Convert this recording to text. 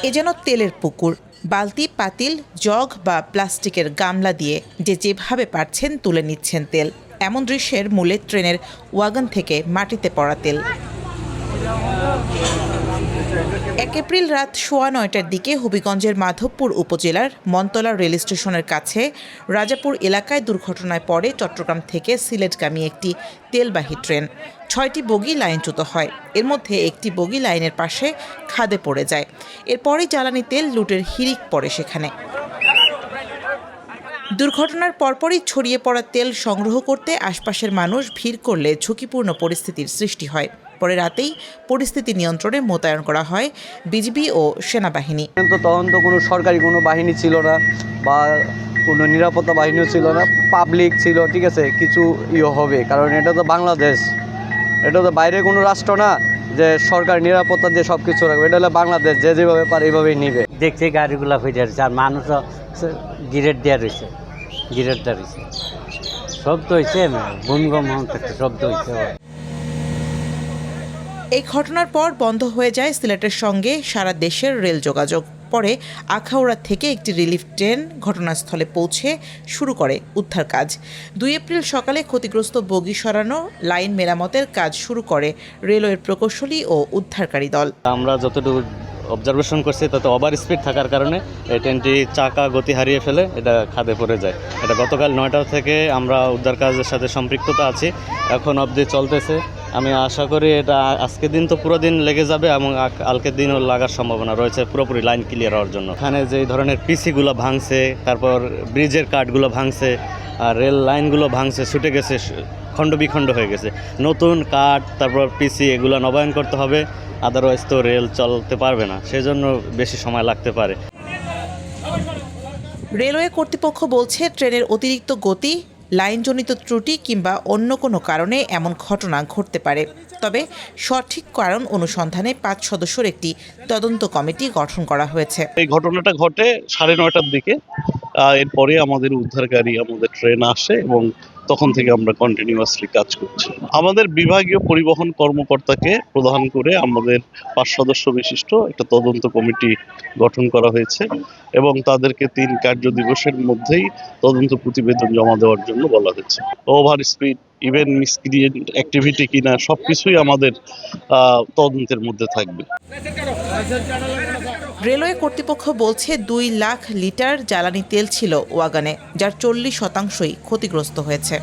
এ যেন তেলের পুকুর। বালতি, পাতিল, জগ বা প্লাস্টিকের গামলা দিয়ে যেভাবে পারছেন তুলে নিচ্ছেন তেল। এমন দৃশ্যের মূলে ট্রেনের ওয়াগন থেকে মাটিতে পড়া তেল। 1 এপ্রিল রাত 9:15টার দিকে হবিগঞ্জের মাধবপুর উপজেলার মনতলা রেল স্টেশনের কাছে রাজাপুর এলাকায় দুর্ঘটনায় পড়ে চট্টগ্রাম থেকে সিলেটগামী একটি তেলবাহী ট্রেন। 6টি বগি লাইনচ্যুত হয়। এর মধ্যে একটি বগি লাইনের পাশে খাদে পড়ে যায়। এরপরই জ্বালানি তেল লুটের হিড়িক পড়ে সেখানে। দুর্ঘটনার পরপরই ছড়িয়ে পড়া তেল সংগ্রহ করতে আশপাশের মানুষ ভিড় করলে ঝুঁকিপূর্ণ পরিস্থিতির সৃষ্টি হয়। পরে রাতেই পরিস্থিতি নিয়ন্ত্রণে মোতায়েন করা হয় বিজিবি ও সেনাবাহিনী। তখন তো কোনো সরকারি কোনো বাহিনী ছিল না বা কোনো নিরাপত্তা বাহিনীও ছিল না, পাবলিক ছিল। ঠিক আছে, কিছু হবে, কারণ এটা তো বাংলাদেশ, এটা তো বাইরে কোনো রাষ্ট্র না যে সরকার নিরাপত্তা দিয়ে সব কিছু রাখবে। এটা হলো বাংলাদেশ, যে যেভাবে পারে এইভাবেই নিবে। দেখছি গাড়িগুলো ফিরে রয়েছে আর মানুষও গিরেট দেওয়া রয়েছে, শব্দ হয়েছে, ভূমিকম্প একটা শব্দ হয়েছে। এই ঘটনার পর বন্ধ হয়ে যায় সিলেটের সঙ্গে সারা দেশের রেল যোগাযোগ। পরে আখাউড়া থেকে একটি রিলিফ ট্রেন ঘটনাস্থলে পৌঁছে শুরু করে উদ্ধার কাজ। 2 এপ্রিল সকালে ক্ষতিগ্রস্ত বগি সরানো, লাইন মেরামতের কাজ শুরু করে রেলওয়ের প্রকৌশলী ও উদ্ধারকারী দল। আমরা যতটুকু অবজারভেশন করছি তাতে ওভার স্পিড থাকার কারণে এই ট্রেনটি চাকা গতি হারিয়ে ফেলে এটা খাদে পড়ে যায়। এটা গতকাল 9টা থেকে আমরা উদ্ধার কাজের সাথে সম্পৃক্ততা আছি, এখন অবধি চলতেছে। আমি আশা করি এটা আজকের দিন তো পুরো দিন লেগে যাবে এবং কালকের দিনও লাগার সম্ভাবনা রয়েছে পুরোপুরি লাইন ক্লিয়ার হওয়ার জন্য। এখানে যে ধরনের পিসিগুলো ভাঙছে, তারপর ব্রিজের কাঠগুলো ভাঙছে, আর রেল লাইনগুলো ভাঙছে, ছুটে গেছে, খণ্ড বিখণ্ড হয়ে গেছে। নতুন কাঠ, তারপর পিসি এগুলো নবায়ন করতে হবে, আদারওয়াইজ তো রেল চলতে পারবে না, সেজন্য বেশি সময় লাগতে পারে। রেলওয়ে কর্তৃপক্ষ বলছে ট্রেনের অতিরিক্ত গতি, লাইনজনিত ত্রুটি কিংবা অন্য কোনো কারণে এমন ঘটনা ঘটতে পারে। তবে সঠিক কারণ অনুসন্ধানে 5 সদস্যের একটি তদন্ত কমিটি গঠন করা হয়েছে। এই ঘটনাটা ঘটে 9:30টার দিকে। এরপরে আমাদের উদ্ধারকারী আমাদের ট্রেন আসে এবং তখন থেকে আমরা কন্টিনিউয়াসলি কাজ করছি। আমাদের বিভাগীয় পরিবহন কর্মকর্তাকে প্রধান করে আমাদের 5 সদস্য বিশিষ্ট একটা তদন্ত কমিটি গঠন করা হয়েছে এবং তাদেরকে 3 কার্য দিবসের মধ্যেই তদন্ত প্রতিবেদন জমা দেওয়ার জন্য বলা হয়েছে। Over speed, even miscreant activity কিনা সবকিছুই আমাদের তদন্তের মধ্যে থাকবে। রেলওয়ে কর্তৃপক্ষ বলছে 2 লাখ লিটার জ্বালানি তেল ছিল ওয়াগনে, যার 40% ক্ষতিগ্রস্ত হয়েছে।